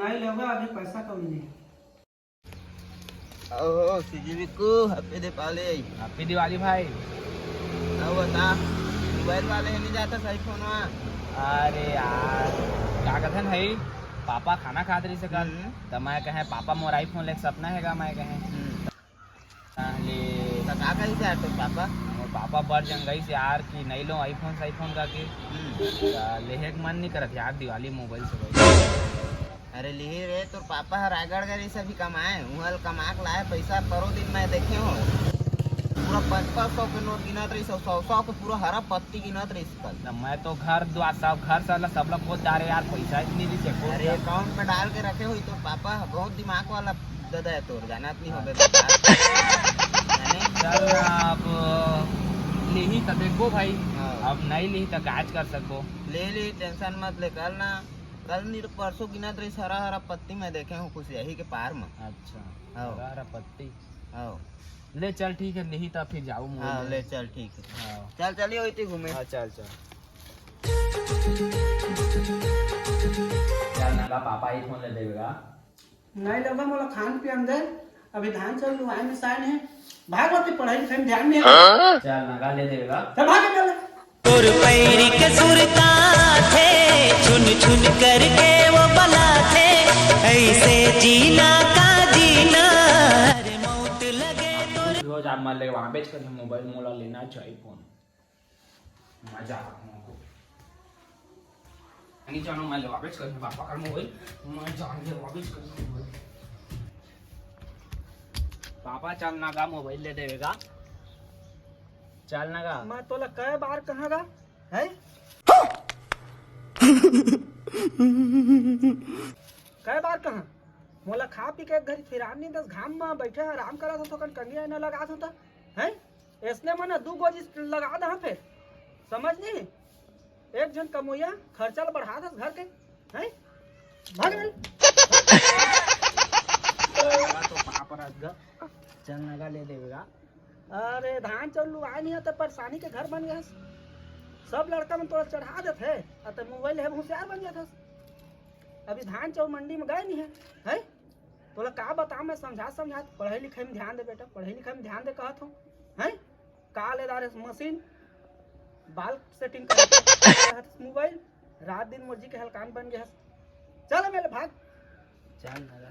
नहीं लेगा अभी पैसा कम नहीं। ओहो सीजीविकू हैप्पी दीपावली। हैप्पी दिवाली भाई। अब बता मोबाइल वाले नहीं जाता सही फोन में। अरे यार क्या कहते भाई, पापा खाना खाते रही से कल तो मैं कहे पापा मोर आईफोन ले सपना हैगा, मैं कहे ले तो का कही से तो पापा मोर पापा बढ़ जंग गई से यार कि नहीं लो आईफोन का के लेहे के मन नहीं करत यार दिवाली मोबाइल से भाई। अरे लिही रे तो पापा रायगढ़ गए से भी कमाए उहल कमा के लाए पैसा परो दिन मैं देखे हो पूरा 500 के नोट गिनत रही 100 के पूरा हरा पत्ती गिनत रही कल। मैं तो घर द्वार सब लोग खुद डाले यार, पैसा इतनी दी से अरे अकाउंट में डाल के रखे हुई तो पापा बहुत दिमाग वाला दादा है तोर जाना नहीं हो गए। चल अब ली तो देखो भाई, अब नहीं ली तो काज कर सको। ले ली टेंशन मत ले, कल ना कल नहीं तो परसों गिनत रही हरा हरा पत्ती में देखे हूँ कुछ यही के पार में। अच्छा हरा हरा पत्ती आओ ले चल ठीक है, नहीं तो फिर जाऊँ। हाँ ले चल ठीक है। हाँ चल चलिए होती घूमे। हाँ चल ना पापा ही फोन ले देगा। नहीं लेगा मोला खान पियन दे, अभी धान चल लुहाई में साइन है, भाग होती पढ़ाई लिखाई में ध्यान नहीं है। चल नगा ले देगा। चल भाग चल। सुर पैरी के सुरता थे छुन छुन करके वो बला थे ऐसे जीना का जीना हर मौत लगे तो रोज आप मान ले वहाँ बेच कर मोबाइल मोला लेना चाहिए फोन मजा नहीं जानो मैं ले बेच कर पापा का मोबाइल मैं जान के वापस कर मोबाइल। पापा चल ना का मोबाइल ले देगा। चल ना का मैं तोला कई बार कहाँ गा है कई बार कहाँ मोला खा पी के घर फिर नहीं दस घाम में बैठे आराम करा था तो कंगिया न लगा था है इसने मैंने 2 गोजी लगा दे फिर समझ नहीं एक जन कमोया खर्चा बढ़ा दस घर के है भाग तो पापा चल नगा ले देगा। अरे धान चाउल आए नहीं तो परेशानी के घर बन गया सब लड़का में तोड़ा चढ़ा देते है तो मोबाइल है होशियार बन गया था। अभी धान चाउल मंडी में गए नहीं है तोला का बता मैं समझा पढ़ाई लिखाई में ध्यान दे बेटा, पढ़ाई लिखाई में ध्यान दे कहत हूँ है का लेदार मशीन बाल सेटिंग कर मोबाइल रात दिन मुर्जी के हलकान बन गया। चल मेरे भाग चल नगा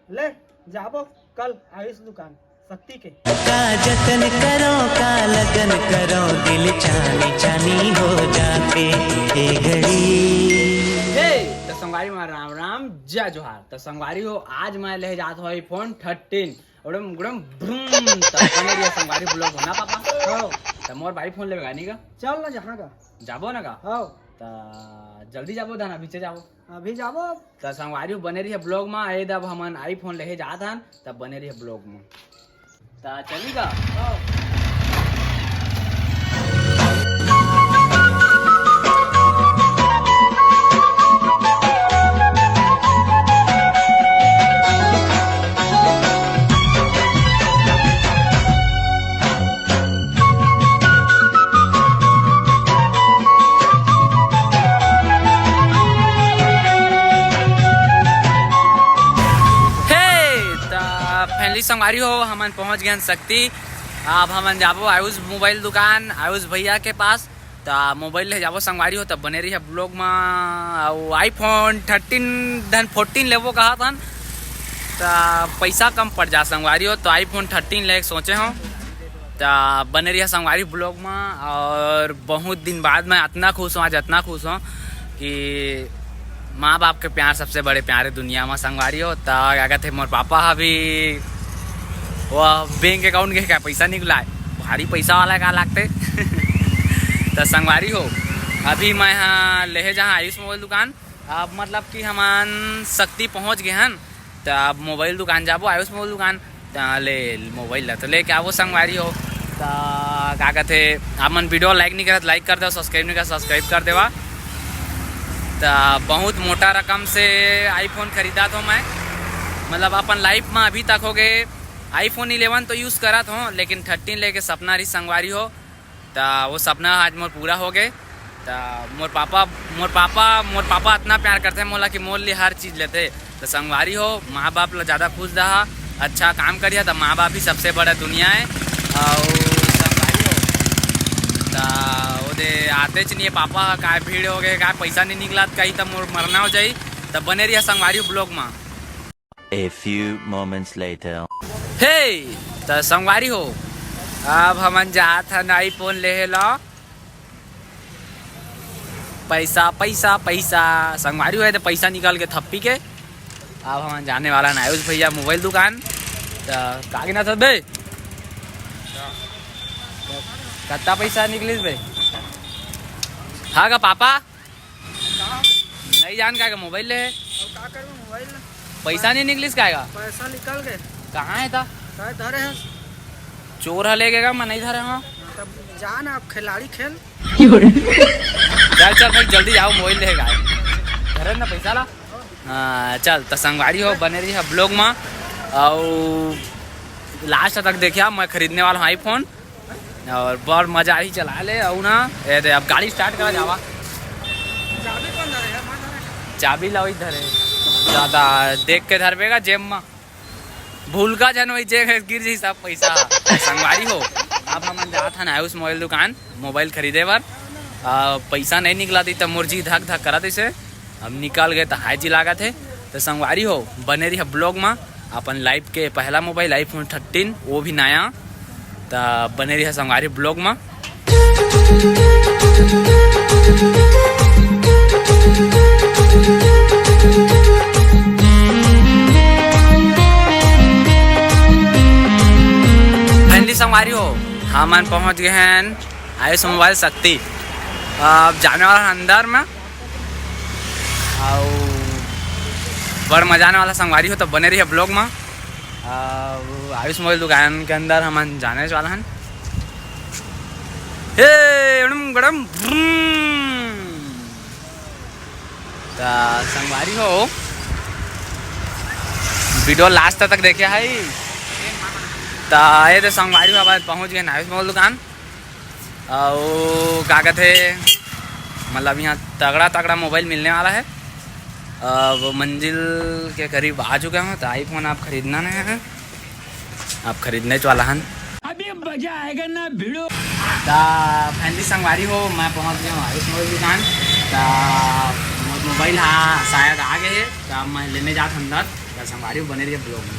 ले जाबो कल आयुष दुकान शक्ति के का जतन करो का लगन करो दिल चानी चानी हो जाते ए घड़ी। तो संगवारी में राम राम जय जोहार। तो संगवारी हो आज मैं ले जाता हूँ iPhone 13 उड़म गुड़म ब्रूम तो बने रही संगवारी ब्लॉग होना पापा। हो तो मोर भाई फोन लेगा नहीं का चल ना जहाँ का जाबो ना का हो तो जल्दी जाबो धान अभी से जाबो। अभी जाबो तो संगवारी बने रही है ब्लॉग में ए दब हमन आईफोन ले जात हन तब बने रही है ब्लॉग में तो चलेगा। फैमिली संगवारी हो हमन पहुंच गए शक्ति। अब हमन जाबो आयुष मोबाइल दुकान आयुष भैया के पास तो मोबाइल ले जाबो संगवारी हो तब बने रही है ब्लॉग में। आईफोन 14 लेबो कहा था तो पैसा कम पड़ जा संगवारी हो तो आईफोन 13 ले सोचे हो तो बने रही है संगवारी ब्लॉग में। और बहुत दिन बाद मैं इतना खुश हूँ आज इतना खुश हूँ कि माँ बाप के प्यार सबसे बड़े प्यारे दुनिया में संगवारी हो। तो क्या कहते मोर पापा अभी वो बैंक अकाउंट के क्या पैसा निकला है भारी पैसा वाला का लागते तो संगवारी हो अभी मैं यहाँ ले जहाँ आयुष मोबाइल दुकान अब मतलब कि हमान शक्ति पहुँच गए हैं तो अब मोबाइल दुकान जाबो आयुष मोबाइल दुकान तो ले मोबाइल तो लेके आवो संगवारी हो। तो क्या कहते हमन वीडियो लाइक नहीं करत लाइक कर दो, सब्सक्राइब नहीं कर सब्सक्राइब कर देवा। तो बहुत मोटा रकम से आईफोन खरीदा था मैं, मतलब अपन लाइफ में अभी तक हो गए आईफोन 11 तो यूज़ करा था लेकिन 13 लेके सपना रही संगवारी हो तो वो सपना आज मोर पूरा हो गए। तो मोर पापा इतना प्यार करते हैं मोला कि मोल लिए हर चीज़ लेते। तो संगवारी हो माँ बाप ला ज़्यादा खुश रहा, अच्छा काम करिए तो माँ बाप ही सबसे बड़ा दुनिया है। और संगवारी हो तो ओदे आते च नहीं पापा का भीड़ हो गए का पैसा नहीं निकला कहीं तो मोर मरना हो जाई। तो बने रही संगवारी ब्लॉग में। A few moments later. हे तो संगवारी हो अब हमन जात हन आईफोन ले ला। पैसा पैसा पैसा संगवारी हो है तो पैसा निकाल के थप्पी के अब हम जाने वाला है आयुष भैया मोबाइल दुकान। तो कागे ना बे कितना पैसा निकलिस बे? हाँ का पापा नहीं जान का मोबाइल ले है का करूं मोबाइल ना पैसा नहीं निकलिस का पैसा निकल गए कहाँ है था काय धरे हैं चोर है ले गएगा मैं नहीं धरे हाँ। तब जान आप खिलाड़ी खेल चल चल भाई जल्दी जाओ मोबाइल लेगा धरे ना पैसा ला। हाँ चल तो संगवारी हो बने रही है ब्लॉग में और लास्ट तक देखिए मैं खरीदने वाला हूँ आईफोन और बहुत मजा ही चला ले और ना अब गाड़ी स्टार्ट करा जावा चाबी कौन धरे है? मैं धरे। चाबी ला वही धरे ज़्यादा देख के धरबेगा जेब में भूल का जन वही जेब गिर जी सब पैसा। संगवारी हो अब हम जात हन आयुष मोबाइल दुकान मोबाइल खरीदे बार पैसा नहीं निकला थी तब मुर्जी धक धक करा इसे अब निकल गए तो हाई जी लागा थे। तो संगवारी हो बने रही ब्लॉग में अपन लाइफ के पहला मोबाइल आईफोन 13 वो भी नया। तो बने रही संगवारी ब्लॉग में। फाइनली संगवारी हो हम पहुँच गए हैं आयुष मोबाइल शक्ति। अब जाने वाला अंदर में और बड़ मजा आने वाला संगवारी हो तो बने रही है ब्लॉग में। आयुष मोबाइल दुकान के अंदर हम जाने वाला हैं। हे गड़म तो संगवारी हो वीडियो लास्ट तक देखे है तो ये तो संगवारी हो अब पहुँच गए आयुष मोबाइल दुकान और क्या कहते मतलब यहाँ तगड़ा तगड़ा मोबाइल मिलने वाला है। अब मंजिल के करीब आ चुके हैं तो आईफोन आप खरीदना नहीं है आप खरीदने वाला हन अभी मजा आएगा ना भिड़ो। तो फैमिली संगवारी हो मैं पहुंच गया हूँ आयुष मोबाइल दुकान। तो मोबाइल हाँ शायद आ गए है तो मैं लेने जाता अंदर। तो संगवारी बने रही है ब्लॉग में।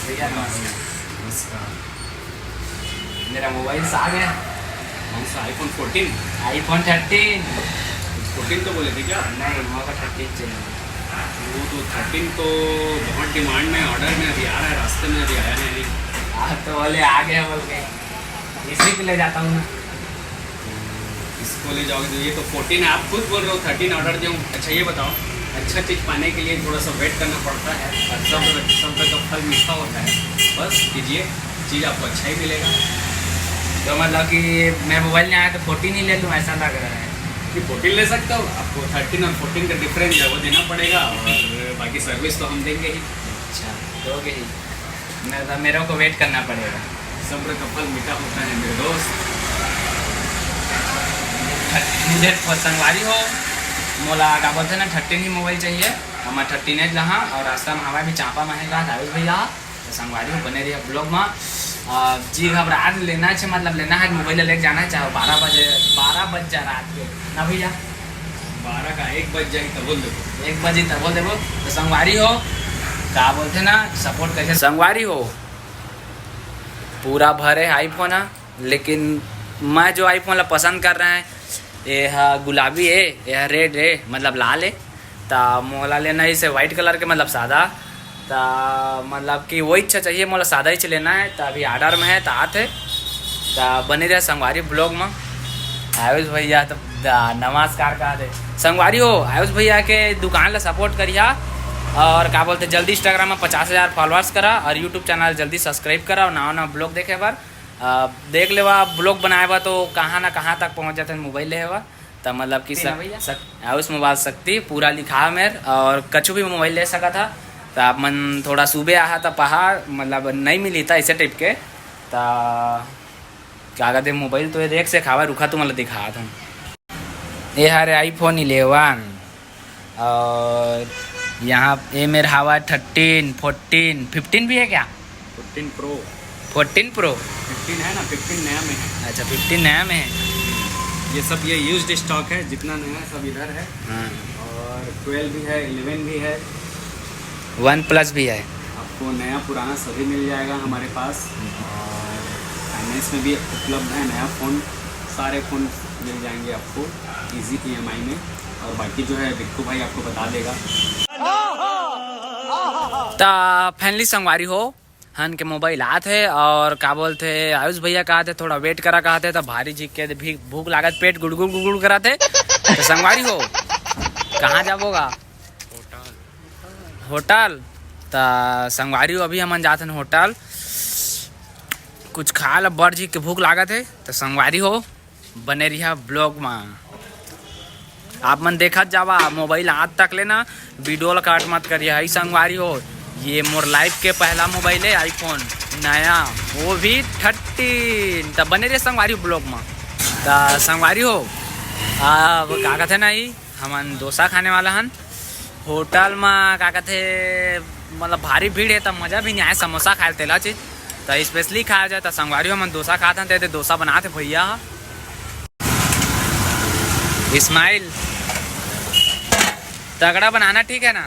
भैया नमस्कार मेरा मोबाइल आ गया आईफोन 14 आईफोन 13 14 तो बोले थे क्या? नहीं मौका 13 चाहिए। वो तो 13 तो बहुत डिमांड में ऑर्डर में अभी आ रहा है रास्ते में अभी आया नहीं। तो बोले आ गया बोल के इसी को ले जाता हूँ। इसको ले जाओगे तो ये तो 14 है आप खुद बोल रहे हो 13 ऑर्डर दूँ। अच्छा ये बताओ अच्छा चीज़ पाने के लिए थोड़ा सा वेट करना पड़ता है और सब का फल मीठा होता है। बस कीजिए चीज़ आपको अच्छा ही मिलेगा। तो मतलब कि मैं मोबाइल नहीं आया तो 14 ही ले लूँ ऐसा लग रहा है कि 14 ले सकते हो। आपको 13 और 14 का डिफरेंस है वो देना पड़ेगा और बाकी सर्विस तो हम देंगे ही। अच्छा दोगे ही मेरे को वेट करना पड़ेगा। सब्र का फल मीठा होता है मेरे दोस्त। मुझे संगवारी हो मोला क्या बोलते ना 13 ही मोबाइल चाहिए हमारा 13 जहाँ और रास्ता में हमारा भी चाँपा महंगा आयुष भैया। तो संगवारी हो बने रही है ब्लॉग में। जी घबरा लेना है मतलब लेना है मोबाइल लेके जाना है चाहे 12 बज जा रात के ना भैया 12 का 1 बज जाए तब बोल देखो 1 बजे तब बोल देखो। तो संगवारी हो क्या बोलते ना सपोर्ट कैसे संगवारी हो पूरा भरे आईफोन है लेकिन मैं जो आईफोन ला पसंद कर रहे हैं ये है गुलाबी है यह रेड है मतलब लाल है। तो मोला लेना है इसे वाइट कलर के मतलब सादा। तो मतलब कि वही इच्छा चाहिए मोला सादा ही लेना है। तो अभी ऑर्डर में है तो आते तो बने रहे संगवारी ब्लॉग में। आयुष भैया तो नमस्कार कहा दे संगवारी हो आयुष भैया के दुकान ला सपोर्ट करिए और क्या बोलते जल्दी इंस्टाग्राम में 50,000 फॉलोअर्स करा और यूट्यूब चैनल जल्दी सब्सक्राइब करा और नवा ब्लॉग देखे बार देख ले ब्लॉग बनाए बा तो कहाँ ना कहाँ तक पहुँच जाते मोबाइल ले तो मतलब कि आयुष मोबाइल शक्ति पूरा लिखा है मेरे और कछु भी मोबाइल ले सका था। तो आप मन थोड़ा सुबह आया था पहाड़ मतलब नहीं मिली था ऐसे टाइप के ता क्या कहते मोबाइल तो ये देख से खावा रुखा तो मतलब दिखा था ये हरे आईफोन 11 और यहाँ ये मेरा हवा 13, 14, 15 भी है क्या? 14 प्रो 14 प्रो 15 है ना, 15 नया में है। अच्छा 15 नया में है। ये सब ये यूज्ड स्टॉक है, जितना नया सब इधर है। हाँ और 12 भी है, 11 भी है, OnePlus भी है। आपको नया पुराना सभी मिल जाएगा हमारे पास। और फाइनेंस में भी उपलब्ध है नया फ़ोन, सारे फ़ोन मिल जाएंगे आपको इजी EMI में। और बाकी जो है बिक्कू भाई आपको बता देगा। ता फैमिली संगवारी हो हन के मोबाइल आते है और का बोलते आयुष भैया कहा थे थोड़ा वेट करा कहते तो भारी जी के भी भूख लागत पेट गुड़गुड़ गुड़गुड़ कराते तो संगवारी हो कहाँ जाबोगा? होटल। ता संगवारी हो अभी हम जाते हैं होटल कुछ खा ला, बड़ जी के भूख लागत है तो संगवारी हो बने रहिया ब्लॉग में। आप मन देखत जावा मोबाइल हाथ तक लेना वीडियो काट मत करिए। हई संगवारी हो ये मोर लाइफ के पहला मोबाइल है आईफोन नया, वो भी 13। तब बने रहे संगवारी ब्लॉग में। तो संगवारी हो का कहते ना ही हमन डोसा खाने वाला हन होटल में का कहते मतलब भारी भीड़ है तब मज़ा भी नहीं आया। समोसा खाए तेला चीज तो स्पेशली खाया जाए तो संगवारी हो हमन डोसा खाते हैं। डोसा बनाते भैया इस्माइल तगड़ा बनाना, ठीक है ना?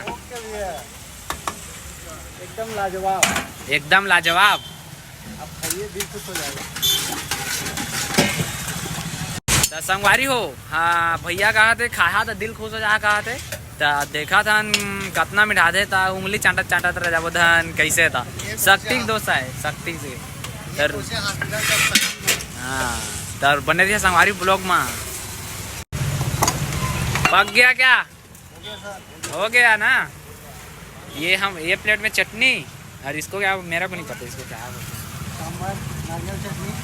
एकदम लाजवाब, एकदम लाजवाब। आप खाइए दिल खुश हो जाएगा। तो संगवारी हो हाँ भैया कहा थे खाया तो दिल खुश हो जा कहा थे तो देखा था कितना मिठा थे ता उंगली चाटत चाटत रह जाबो धन कैसे था। शक्ति डोसा है शक्ति से हाँ तो बने रही संगवारी ब्लॉग में। पक गया क्या? हो गया ना। ये प्लेट में चटनी और इसको क्या मेरा को नहीं पता इसको क्या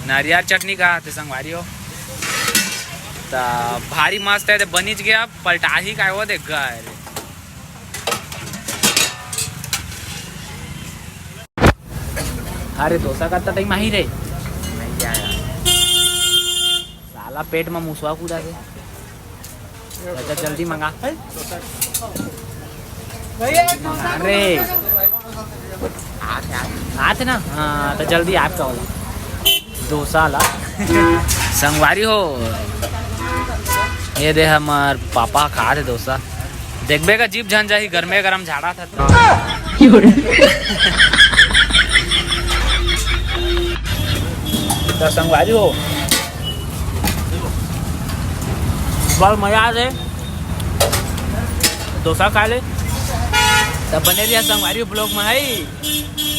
नारियल चटनी कहा थे संगवारी हो तो भारी मस्त है तो बनीच गया पलटा ही का वो देख गए। अरे डोसा का टाइम ही रे नहीं आया साला पेट में मुसवा कूदा के अच्छा जल्दी मंगा। अरे आते ना हाँ तो जल्दी आपका होला डोसा ला संगवारी हो ये दे हमार पापा खा थे डोसा देखबे का जीप झन जाही गर्मे गरम झाड़ा था तो संगवारी हो बहुत मजा आ जाए डोसा खा ले तब बने रहिया संगवारी ब्लॉग में है।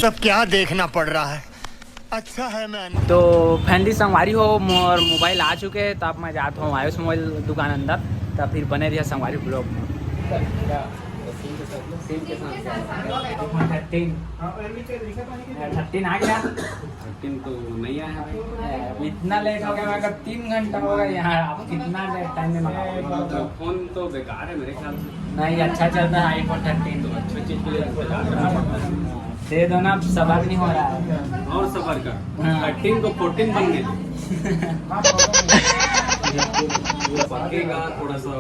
सब क्या देखना पड़ रहा है, अच्छा है मैं तो फैमिली संगवारी हो मोर मोबाइल आ चुके तब मैं जाता हूँ आयुष मोबाइल दुकान अंदर तब फिर बने रहिया संगवारी ब्लॉग में। 13 आ गया 13 तो नहीं आया है। इतना लेट हो गया मैं 3 घंटा हो गया यहाँ आप कितना लेट टाइम में मंगाओगे? तो फ़ोन तो बेकार है मेरे ख्याल से। नहीं अच्छा चलता है आईफोन 13 तो अच्छी चीज़ के लिए आपको जाना दे दो ना सवाल नहीं हो रहा है और सफर कर हाँ। 13 को 14 बनने वो पकेगा थोड़ा सा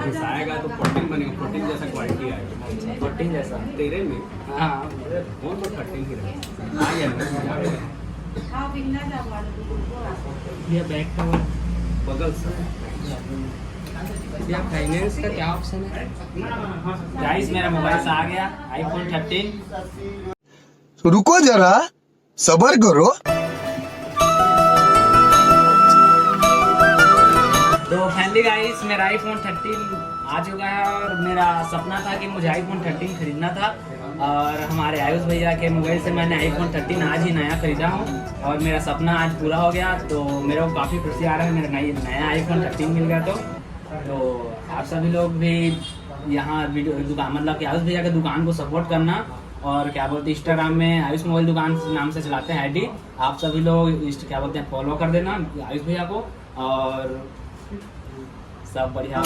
घिसाएगा तो 14 बनेगा, 14 जैसा क्वालिटी आएगा 14 जैसा तेरे में। हाँ फोन तो 13 ही रहेगा। आ गया ये बैक का बगल से फाइनेंस का क्या ऑप्शन है? गाइस मेरा मोबाइल से आ गया आईफोन 13। रुको जरा सबर करो। तो फैमिली गाइस मेरा आईफोन 13 आ चुका है और मेरा सपना था कि मुझे आईफोन 13 खरीदना था और हमारे आयुष भैया के मोबाइल से मैंने आईफोन 13 आज ही नया खरीदा हूँ और मेरा सपना आज पूरा हो गया। तो मेरे को काफ़ी खुशी आ रहा है मेरा नया आईफोन 13 मिल गया। तो आप सभी लोग भी यहाँ वीडियो दुकान मतलब कि आयुष भैया के दुकान को सपोर्ट करना और क्या बोलते हैं इंस्टाग्राम में आयुष मोबाइल दुकान नाम से चलाते हैं आईडी। आप सभी लोग क्या बोलते हैं फॉलो कर देना आयुष भैया को और सब बढ़िया।